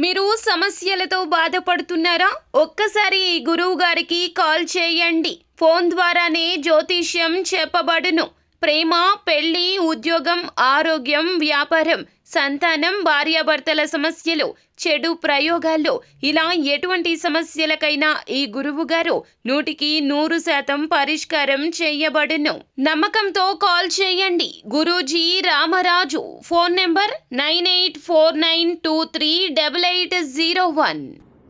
మీరు సమస్యలతో బాధపడుతున్నారా? ఒక్కసారి ఈ గురువు గారికి కాల్ చేయండి. ఫోన్ ద్వారానే జ్యోతిష్యం చెప్పబడును. ప్రేమ, పెళ్లి, ఉద్యోగం, ఆరోగ్యం, వ్యాపారం, సంతానం, భార్యాభర్తల సమస్యలు, చెడు ప్రయోగాల్లో ఇలా ఎటువంటి సమస్యలకైనా ఈ గురువు గారు 100% పరిష్కారం చేయబడును. నమ్మకంతో కాల్ చేయండి. Guruji Ramaraju. Phone number 9849238801.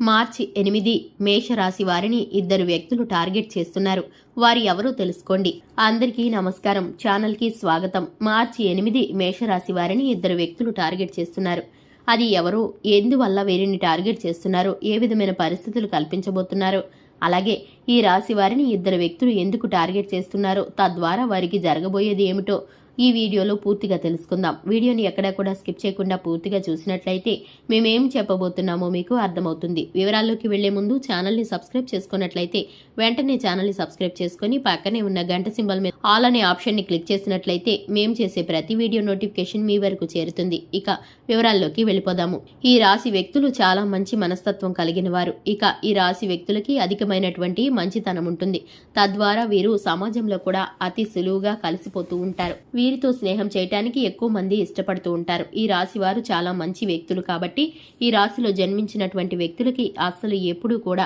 March 8 మేషరాశి వారిని ఇద్దరు వ్యక్తులు టార్గెట్ చేస్తున్నారు. వారు ఎవరో తెలుసుకోండి. అందరికీ నమస్కారం, ఛానల్కి స్వాగతం. మార్చి 8 మేషరాశి వారిని ఇద్దరు వ్యక్తులు టార్గెట్ చేస్తున్నారు. అది ఎవరో, ఎందువల్ల వీరిని టార్గెట్ చేస్తున్నారు, ఏ విధమైన పరిస్థితులు కల్పించబోతున్నారు, అలాగే ఈ రాశి వారిని ఇద్దరు వ్యక్తులు ఎందుకు టార్గెట్ చేస్తున్నారో, తద్వారా వారికి జరగబోయేది ఏమిటో ఈ వీడియోలో పూర్తిగా తెలుసుకుందాం. వీడియోని ఎక్కడా కూడా స్కిప్ చేయకుండా పూర్తిగా చూసినట్లయితే మేమేం చెప్పబోతున్నామో మీకు అర్థమవుతుంది. వివరాల్లోకి వెళ్లే ముందు ఛానల్ని సబ్స్క్రైబ్ చేసుకున్నట్లయితే వెంటనే ఛానల్ని సబ్స్క్రైబ్ చేసుకుని పక్కనే ఉన్న గంట సింబల్ మీద ఆల్ అనే ఆప్షన్ని క్లిక్ చేసినట్లయితే మేము చేసే ప్రతి వీడియో నోటిఫికేషన్ మీ వరకు చేరుతుంది. ఇక వివరాల్లోకి వెళ్ళిపోదాము. ఈ రాశి వ్యక్తులు చాలా మంచి మనస్తత్వం కలిగిన వారు. ఇక ఈ రాశి వ్యక్తులకి అధికమైనటువంటి మంచితనం ఉంటుంది. తద్వారా వీరు సమాజంలో కూడా అతి సులువుగా కలిసిపోతూ ఉంటారు. వీరితో స్నేహం చేయటానికి ఎక్కువ మంది ఇష్టపడుతూ ఉంటారు. ఈ రాశి వారు చాలా మంచి వ్యక్తులు కాబట్టి ఈ రాశిలో జన్మించినటువంటి వ్యక్తులకి అస్సలు ఎప్పుడూ కూడా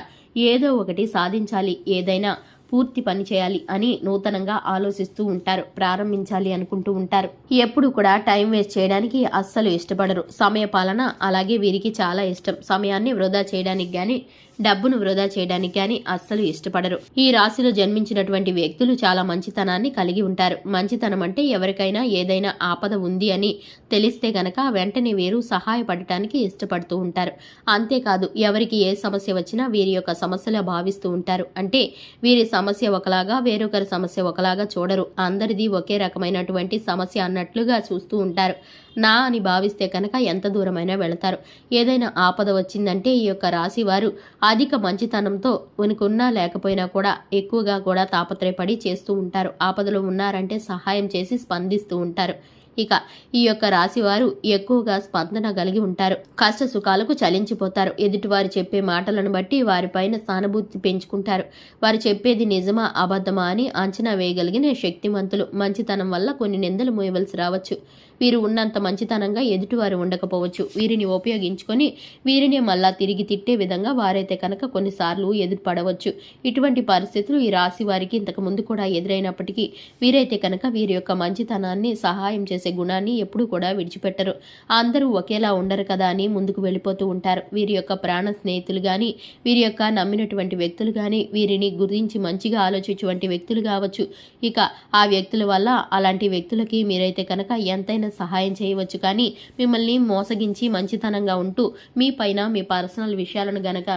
ఏదో ఒకటి సాధించాలి, ఏదైనా పూర్తి పని చేయాలి అని నూతనంగా ఆలోచిస్తూ ఉంటారు, ప్రారంభించాలి అనుకుంటూ ఉంటారు. ఎప్పుడు కూడా టైం వేస్ట్ చేయడానికి అస్సలు ఇష్టపడరు. సమయ పాలన అలాగే వీరికి చాలా ఇష్టం. సమయాన్ని వృధా చేయడానికి గాని, డబ్బును వృధా చేయడానికి గాని అస్సలు ఇష్టపడరు. ఈ రాశిలో జన్మించినటువంటి వ్యక్తులు చాలా మంచితనాన్ని కలిగి ఉంటారు. మంచితనం అంటే ఎవరికైనా ఏదైనా ఆపద ఉంది అని తెలిస్తే గనక వెంటనే వీరు సహాయపడటానికి ఇష్టపడుతూ ఉంటారు. అంతేకాదు, ఎవరికి ఏ సమస్య వచ్చినా వీరి యొక్క సమస్యలా భావిస్తూ ఉంటారు. అంటే వీరి సమస్య ఒకలాగా, వేరొకరి సమస్య ఒకలాగా చూడరు. అందరిది ఒకే రకమైనటువంటి సమస్య అన్నట్లుగా చూస్తూ ఉంటారు. నా అని భావిస్తే కనుక ఎంత దూరమైనా వెళతారు. ఏదైనా ఆపద వచ్చిందంటే ఈ యొక్క రాశి వారు అధిక మంచితనంతో ఉనికున్నా లేకపోయినా కూడా ఎక్కువగా కూడా తాపత్రయపడి చేస్తూ ఉంటారు. ఆపదలో ఉన్నారంటే సహాయం చేసి స్పందిస్తూ ఉంటారు. ఇక ఈ యొక్క రాశి వారు ఎక్కువగా స్పందన కలిగి ఉంటారు. కష్ట సుఖాలకు చలించిపోతారు. ఎదుటివారు చెప్పే మాటలను బట్టి వారిపైన సానుభూతి పెంచుకుంటారు. వారు చెప్పేది నిజమా అబద్ధమా అని అంచనా వేయగలిగిన శక్తిమంతులు. మంచితనం వల్ల కొన్ని నిందలు మోయవలసి రావచ్చు. వీరు ఉన్నంత మంచితనంగా ఎదుటివారు ఉండకపోవచ్చు. వీరిని ఉపయోగించుకొని వీరిని మళ్ళా తిరిగి తిట్టే విధంగా వారైతే కనుక కొన్నిసార్లు ఎదురుపడవచ్చు. ఇటువంటి పరిస్థితులు ఈ రాశి వారికి ఇంతకు ముందు కూడా ఎదురైనప్పటికీ వీరైతే కనుక వీరి యొక్క మంచితనాన్ని, సహాయం చేసే గుణాన్ని ఎప్పుడూ కూడా విడిచిపెట్టరు. అందరూ ఒకేలా ఉండరు కదా అని ముందుకు వెళ్ళిపోతూ ఉంటారు. వీరి యొక్క ప్రాణ స్నేహితులు కానీ, వీరి యొక్క నమ్మినటువంటి వ్యక్తులు కానీ, వీరిని గురించి మంచిగా ఆలోచించేటువంటి వ్యక్తులు కావచ్చు. ఇక ఆ వ్యక్తుల వల్ల అలాంటి వ్యక్తులకి మీరైతే కనుక ఎంతైనా సహాయం చేయవచ్చు. కానీ మిమ్మల్ని మోసగించి మంచితనంగా ఉంటూ మీ పైన మీ పర్సనల్ విషయాలను గనక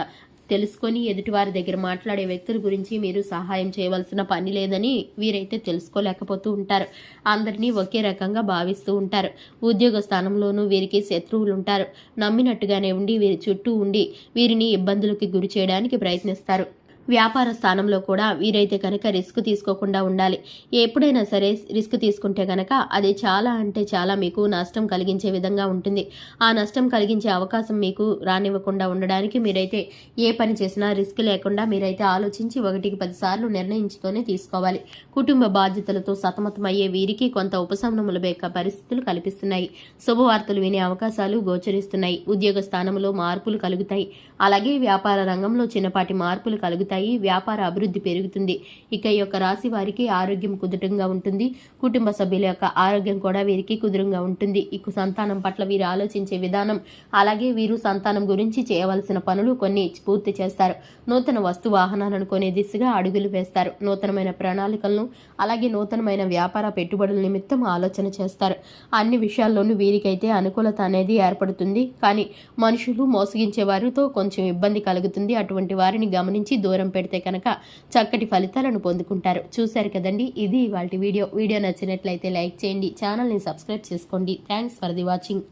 తెలుసుకొని ఎదుటివారి దగ్గర మాట్లాడే వ్యక్తుల గురించి మీరు సహాయం చేయవలసిన పని లేదని వీరైతే తెలుసుకోలేకపోతూ ఉంటారు. అందరినీ ఒకే రకంగా భావిస్తూ ఉంటారు. ఉద్యోగ స్థానంలోనూ వీరికి శత్రువులు ఉంటారు. నమ్మినట్టుగానే ఉండి వీరి చుట్టూ ఉండి వీరిని ఇబ్బందులకి గురి చేయడానికి ప్రయత్నిస్తారు. వ్యాపార స్థానంలో కూడా వీరైతే కనుక రిస్క్ తీసుకోకుండా ఉండాలి. ఎప్పుడైనా సరే రిస్క్ తీసుకుంటే కనుక అది చాలా అంటే చాలా మీకు నష్టం కలిగించే విధంగా ఉంటుంది. ఆ నష్టం కలిగించే అవకాశం మీకు రానివ్వకుండా ఉండడానికి మీరైతే ఏ పని చేసినా రిస్క్ లేకుండా మీరైతే ఆలోచించి 1కి 10 సార్లు నిర్ణయించుతూనే తీసుకోవాలి. కుటుంబ బాధ్యతలతో సతమతమయ్యే వీరికి కొంత ఉపశమనముల పరిస్థితులు కల్పిస్తున్నాయి. శుభవార్తలు వినే అవకాశాలు గోచరిస్తున్నాయి. ఉద్యోగ స్థానంలో మార్పులు కలుగుతాయి. అలాగే వ్యాపార రంగంలో చిన్నపాటి మార్పులు కలుగుతాయి. వ్యాపార అభివృద్ధి పెరుగుతుంది. ఇక ఈ యొక్క రాశి వారికి ఆరోగ్యం కుదుటంగా ఉంటుంది. కుటుంబ సభ్యుల యొక్క ఆరోగ్యం కూడా వీరికి కుదురుగా ఉంటుంది. ఇక సంతానం పట్ల వీరు ఆలోచించే విధానం, అలాగే వీరు సంతానం గురించి చేయవలసిన పనులు కొన్ని పూర్తి చేస్తారు. నూతన వస్తు వాహనాలను కొనే దిశగా అడుగులు వేస్తారు. నూతనమైన ప్రణాళికలను అలాగే నూతనమైన వ్యాపార పెట్టుబడుల నిమిత్తం ఆలోచన చేస్తారు. అన్ని విషయాల్లోనూ వీరికైతే అనుకూలత అనేది ఏర్పడుతుంది. కానీ మనుషులు మోసగించే వారితో కొంచెం ఇబ్బంది కలుగుతుంది. అటువంటి వారిని గమనించి దూరం పెడితే కనుక చక్కటి ఫలితాలను పొందుకుంటారు. చూశారు కదండి, ఇది ఇవాల్టి వీడియో. నచ్చినట్లయితే లైక్ చేయండి, ఛానల్ని సబ్స్క్రైబ్ చేసుకోండి. Thanks for the watching.